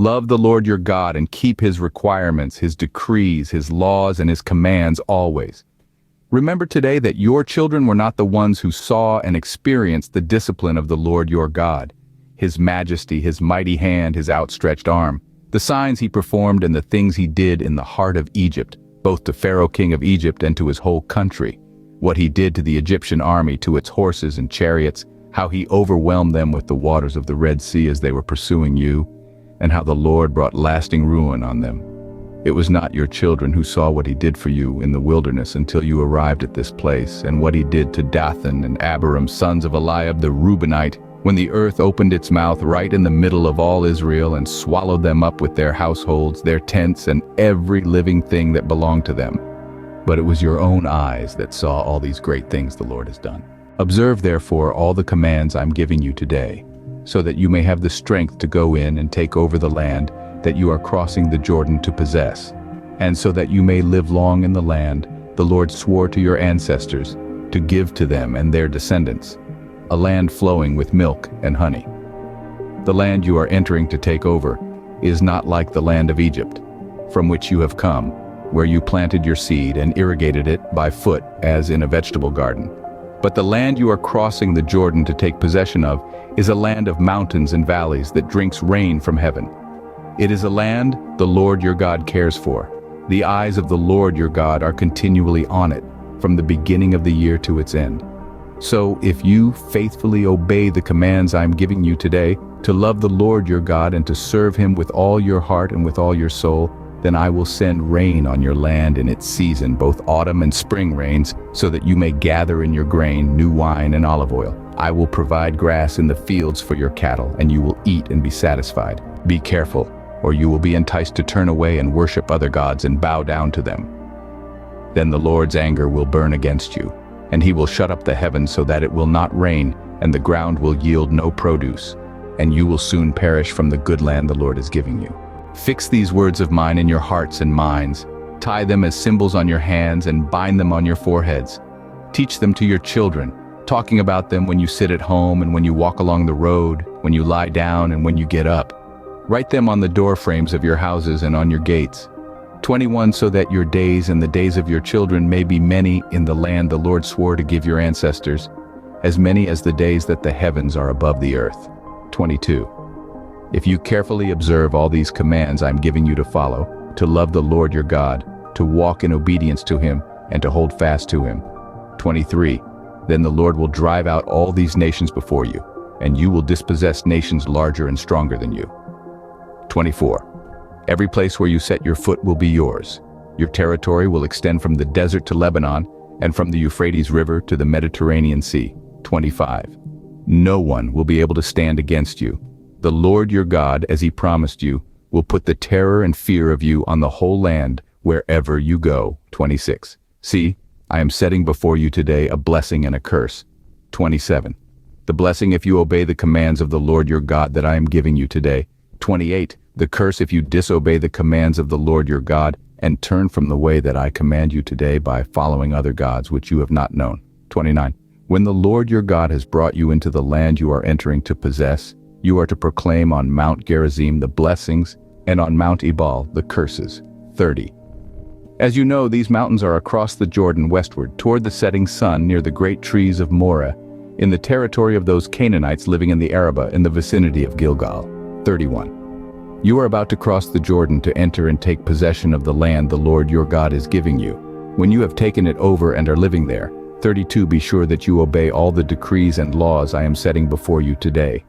Love the Lord your God and keep his requirements, his decrees, his laws, and his commands always. Remember today that your children were not the ones who saw and experienced the discipline of the Lord your God, his majesty, his mighty hand, his outstretched arm, the signs he performed and the things he did in the heart of Egypt, both to Pharaoh king of Egypt and to his whole country, what he did to the Egyptian army, to its horses and chariots, how he overwhelmed them with the waters of the Red Sea as they were pursuing you, and how the Lord brought lasting ruin on them. It was not your children who saw what he did for you in the wilderness until you arrived at this place, and what he did to Dathan and Abiram, sons of Eliab the Reubenite, when the earth opened its mouth right in the middle of all Israel and swallowed them up with their households, their tents, and every living thing that belonged to them. But it was your own eyes that saw all these great things the Lord has done. Observe therefore all the commands I'm giving you today, so that you may have the strength to go in and take over the land that you are crossing the Jordan to possess, and so that you may live long in the land the Lord swore to your ancestors to give to them and their descendants, a land flowing with milk and honey. The land you are entering to take over is not like the land of Egypt, from which you have come, where you planted your seed and irrigated it by foot as in a vegetable garden. But the land you are crossing the Jordan to take possession of is a land of mountains and valleys that drinks rain from heaven. It is a land the Lord your God cares for. The eyes of the Lord your God are continually on it, from the beginning of the year to its end. So if you faithfully obey the commands I'm giving you today, to love the Lord your God and to serve him with all your heart and with all your soul, then I will send rain on your land in its season, both autumn and spring rains, so that you may gather in your grain, new wine, and olive oil. I will provide grass in the fields for your cattle, and you will eat and be satisfied. Be careful, or you will be enticed to turn away and worship other gods and bow down to them. Then the Lord's anger will burn against you, and he will shut up the heavens so that it will not rain, and the ground will yield no produce, and you will soon perish from the good land the Lord is giving you. Fix these words of mine in your hearts and minds. Tie them as symbols on your hands and bind them on your foreheads. Teach them to your children, talking about them when you sit at home and when you walk along the road, when you lie down and when you get up. Write them on the door frames of your houses and on your gates. 21 So that your days and the days of your children may be many in the land the Lord swore to give your ancestors, as many as the days that the heavens are above the earth. 22 If you carefully observe all these commands I'm giving you to follow, to love the Lord your God, to walk in obedience to him, and to hold fast to him. 23 Then the Lord will drive out all these nations before you, and you will dispossess nations larger and stronger than you. 24 Every place where you set your foot will be yours. Your territory will extend from the desert to Lebanon, and from the Euphrates River to the Mediterranean Sea. 25 No one will be able to stand against you. The Lord your God, as he promised you, will put the terror and fear of you on the whole land wherever you go. 26 See, I am setting before you today a blessing and a curse. 27 The blessing if you obey the commands of the Lord your God that I am giving you today. 28 The curse if you disobey the commands of the Lord your God and turn from the way that I command you today by following other gods which you have not known. 29 When the Lord your God has brought you into the land you are entering to possess, you are to proclaim on Mount Gerizim the blessings, and on Mount Ebal the curses. 30 As you know, these mountains are across the Jordan westward, toward the setting sun near the great trees of Moreh, in the territory of those Canaanites living in the Arabah in the vicinity of Gilgal. 31 You are about to cross the Jordan to enter and take possession of the land the Lord your God is giving you. When you have taken it over and are living there, 32 Be sure that you obey all the decrees and laws I am setting before you today.